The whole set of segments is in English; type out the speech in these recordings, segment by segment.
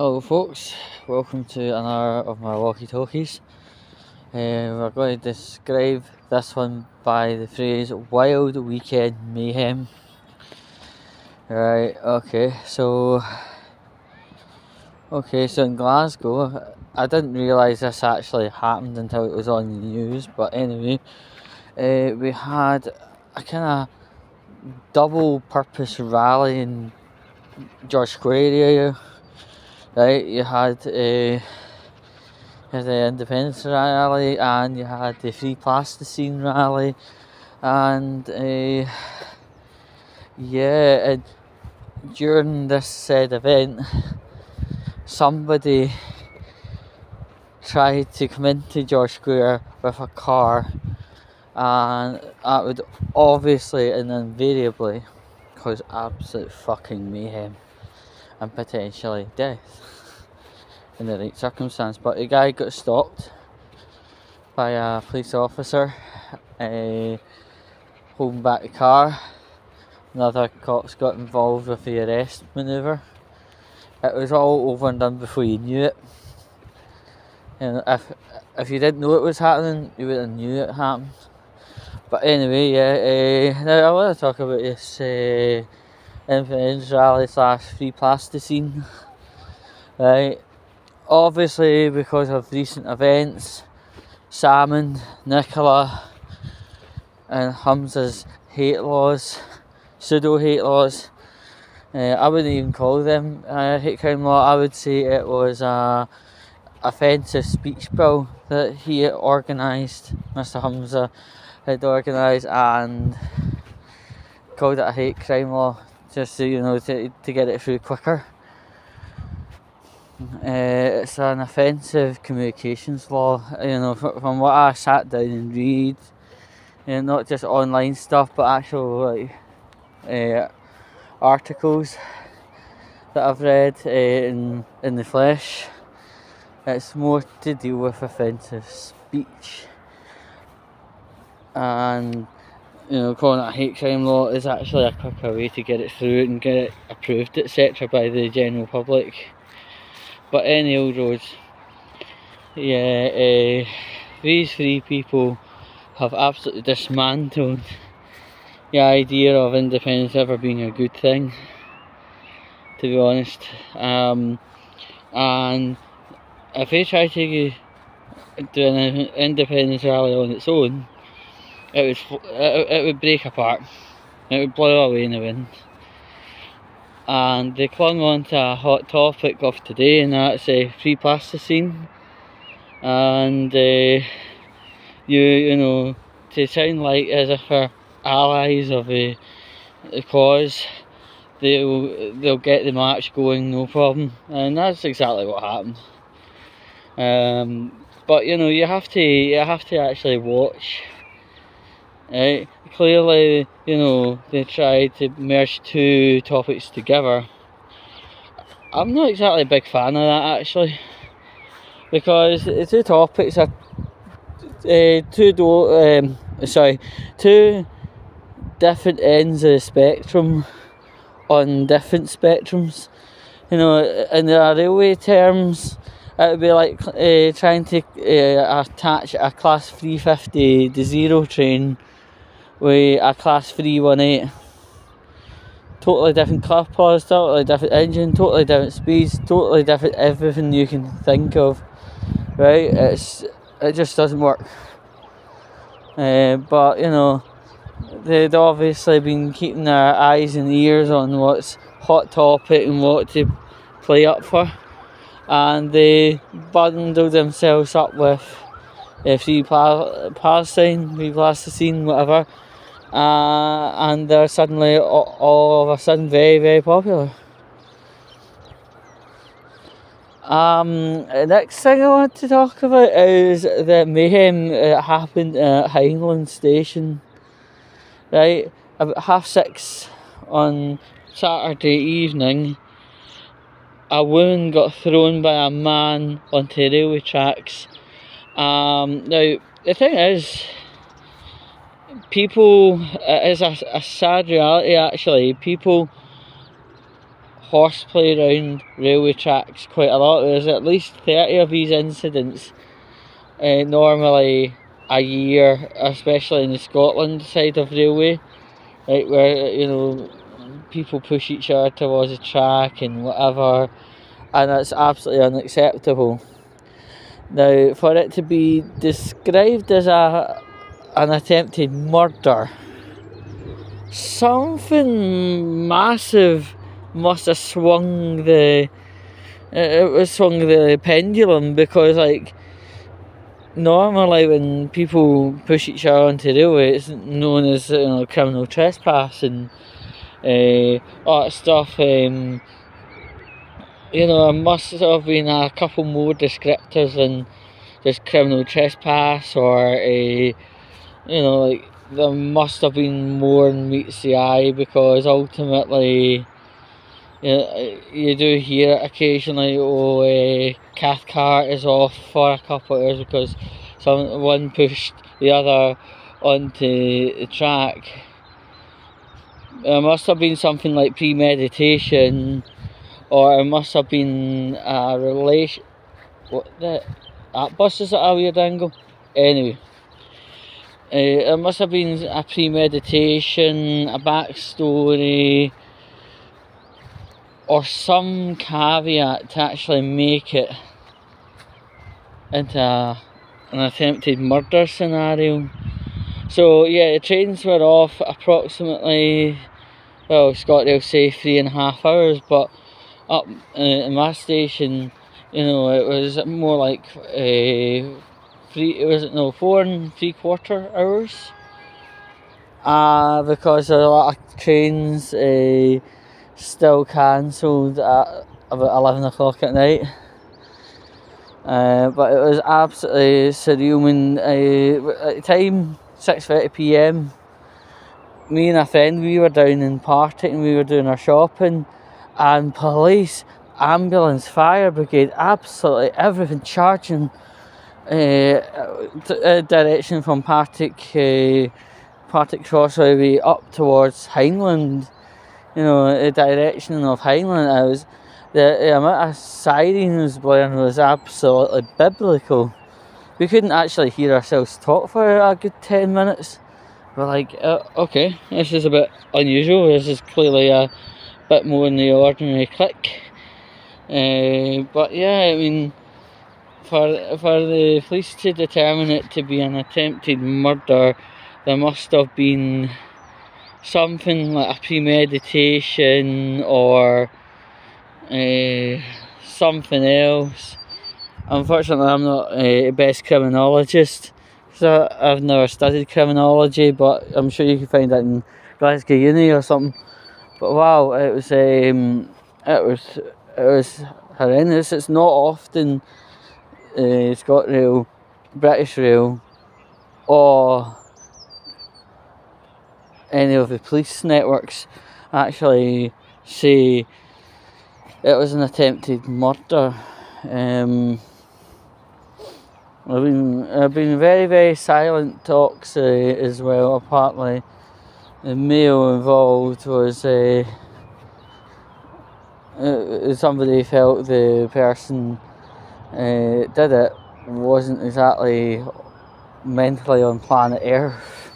Hello folks, welcome to another of my walkie-talkies. We're going to describe this one by the phrase wild weekend mayhem. Right, so in Glasgow, I didn't realise this actually happened until it was on the news, but anyway, we had a kind of double purpose rally in George Square area. Right, you had the Independence rally and you had the Free Plasticine rally, and and during this said event, somebody tried to come into George Square with a car, and that would obviously and invariably cause absolute fucking mayhem and potentially death in the right circumstance. But the guy got stopped by a police officer holding back the car. Another cops got involved with the arrest manoeuvre. It was all over and done before you knew it. And if you didn't know it was happening, you would have knew it happened. But anyway, now I want to talk about this Independence rally / Free Plasticine. Right, obviously because of recent events, Salmon, Nicola and Hamza's hate laws, pseudo hate laws, I wouldn't even call them hate crime law. I would say it was a offensive speech bill that he organised, Mr. Hamza had organised, and called it a hate crime law just to, to get it through quicker. It's an offensive communications law, from what I sat down and read, not just online stuff but actual articles that I've read in the flesh. It's more to deal with offensive speech, and calling it a hate crime law is actually a quicker way to get it through and get it approved, etc. by the general public. But any old roads, these three people have absolutely dismantled the idea of independence ever being a good thing, to be honest. And if they try to do an independence rally on its own, it would break apart. It would blow away in the wind. And they clung on to a hot topic of today, and that's Free Plasticine. And to sound like as if they're allies of the cause, they'll get the march going, no problem. And that's exactly what happened. But you have to actually watch. Right? Clearly, they tried to merge two topics together. I'm not exactly a big fan of that, actually, because the two topics are two different ends of the spectrum on different spectrums. In the railway terms, it would be like trying to attach a class 350 to zero train with a class 318. Totally different cloth pods, totally different engine, totally different speeds, totally different everything you can think of. Right? It just doesn't work. But they'd obviously been keeping their eyes and ears on what's hot topic and what to play up for, and they bundled themselves up with Free Palestine, Free Plasticine, whatever, and they're suddenly all of a sudden very, very popular. The next thing I want to talk about is the mayhem that happened at Highland Station. Right, about 6:30 on Saturday evening, a woman got thrown by a man onto railway tracks. Now the thing is, people, it is a sad reality actually, people horseplay around railway tracks quite a lot. There's at least 30 of these incidents normally a year, especially in the Scotland side of railway, right, where, you know, people push each other towards the track and whatever, and it's absolutely unacceptable. Now, for it to be described as an attempted murder, something massive must have swung the pendulum, because, like, normally when people push each other onto the railway, it's known as, you know, criminal trespass and all that stuff. You know, there must have been a couple more descriptors than just criminal trespass, or you know, like, there must have been more than meets the eye, because ultimately, you do hear it occasionally, Cathcart is off for a couple of hours because one pushed the other onto the track. There must have been something like premeditation, or it must have been a relation. That bus is at a weird angle. Anyway, it must have been a premeditation, a backstory, or some caveat to actually make it into an attempted murder scenario. So yeah, the trains were off approximately, well, ScotRail say 3.5 hours, but up in my station, you know, it was more like 4 3/4 hours, because a lot of trains still cancelled at about 11 o'clock at night. But it was absolutely surreal when at the time, 6:30 PM, me and a friend, we were down in Partick and we were doing our shopping, and police, ambulance, fire brigade, absolutely everything charging direction from Partick Crossway up towards Hindland. You know, the direction of Hindland. The amount of sirens blaring was absolutely biblical. We couldn't actually hear ourselves talk for a good 10 minutes. We're like, okay, this is a bit unusual. This is clearly a bit more than the ordinary click. But yeah, I mean, for the police to determine it to be an attempted murder, there must have been something like a premeditation or something else. Unfortunately, I'm not the best criminologist, so I've never studied criminology, but I'm sure you can find that in Glasgow Uni or something. But wow, it was horrendous. It's not often ScotRail, British Rail, or any of the police networks actually say it was an attempted murder. I've been very, very silent talks as well. Apparently, the male involved was somebody felt the person did it wasn't exactly mentally on planet Earth,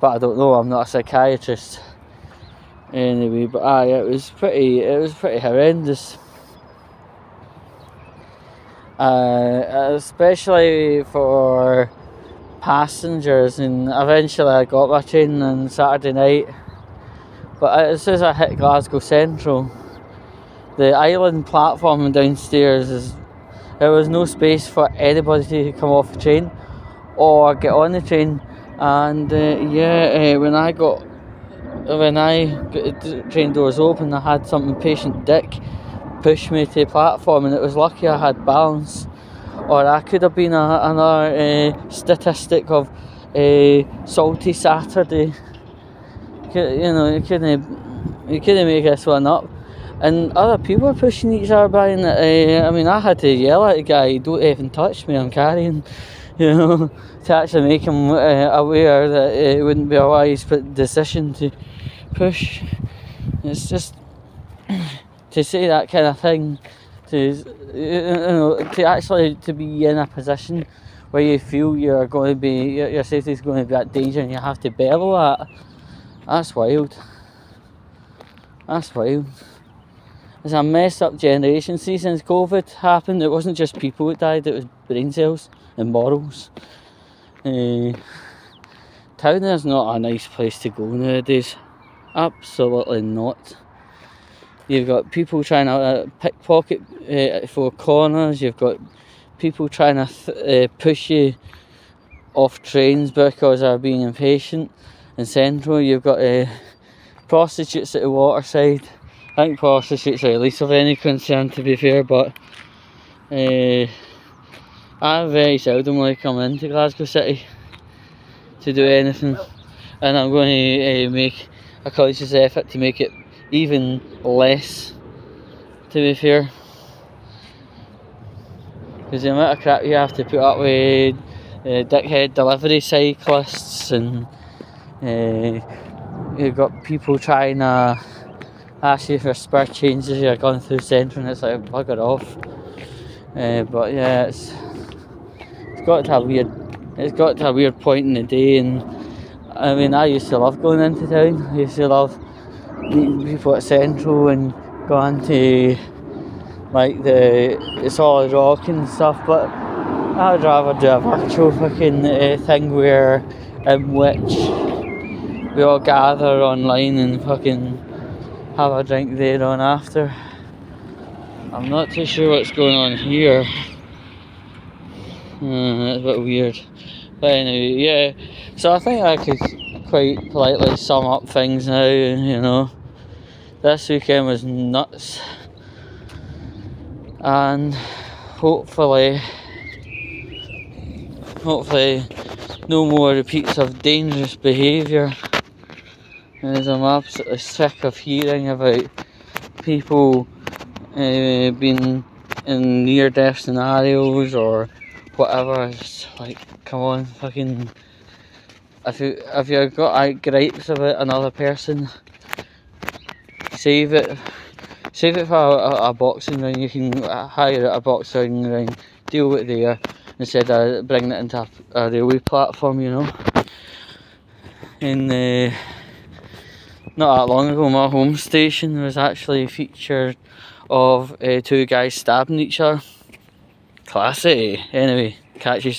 but I don't know. I'm not a psychiatrist. Anyway, but it was pretty horrendous. Especially for passengers, and eventually I got my train on Saturday night. But as soon as I hit Glasgow Central, the island platform downstairs there was no space for anybody to come off the train or get on the train. And when I got the train doors open, I had some impatient dick push me to the platform, and it was lucky I had balance, or I could have been another statistic of Salty Saturday. You couldn't make this one up. And other people were pushing each other by, and I mean, I had to yell at the guy, "Don't even touch me, I'm carrying," to actually make him aware that it wouldn't be a wise decision to push. It's just, to say that kind of thing, to actually to be in a position where you feel you're going to be, your safety's going to be at danger and you have to bellow at, that's wild. That's wild. It's a messed up generation. See, since COVID happened, it wasn't just people that died, it was brain cells and morals. Town is not a nice place to go nowadays. Absolutely not. You've got people trying to pickpocket for corners. You've got people trying to push you off trains because they're being impatient. In Central, you've got prostitutes at the waterside. I think prostitutes are the least of any concern, to be fair, but I very seldomly come into Glasgow City to do anything, and I'm going to make a conscious effort to make it even less, to be fair, because the amount of crap you have to put up with dickhead delivery cyclists, and you've got people trying to ask you for spare change as you're going through Central, and it's like, bugger off. But yeah, it's got to a weird point in the day, and I mean, I used to love going into town. I used to love meeting people at Central and going to like the Solid Rock and stuff, but I'd rather do a virtual fucking thing in which we all gather online and fucking have a drink there on after. I'm not too sure what's going on here. That's a bit weird. But anyway, yeah. So I think I could quite politely sum up things now, you know. This weekend was nuts. And hopefully no more repeats of dangerous behaviour. As I'm absolutely sick of hearing about people being in near-death scenarios or whatever. It's like, come on, fucking. If you've got gripes about another person, save it for a boxing ring. You can hire a boxing ring, deal with it there, instead of bringing it into a railway platform, you know. And not that long ago, my home station was actually featured of two guys stabbing each other. Classy. Anyway, catch you.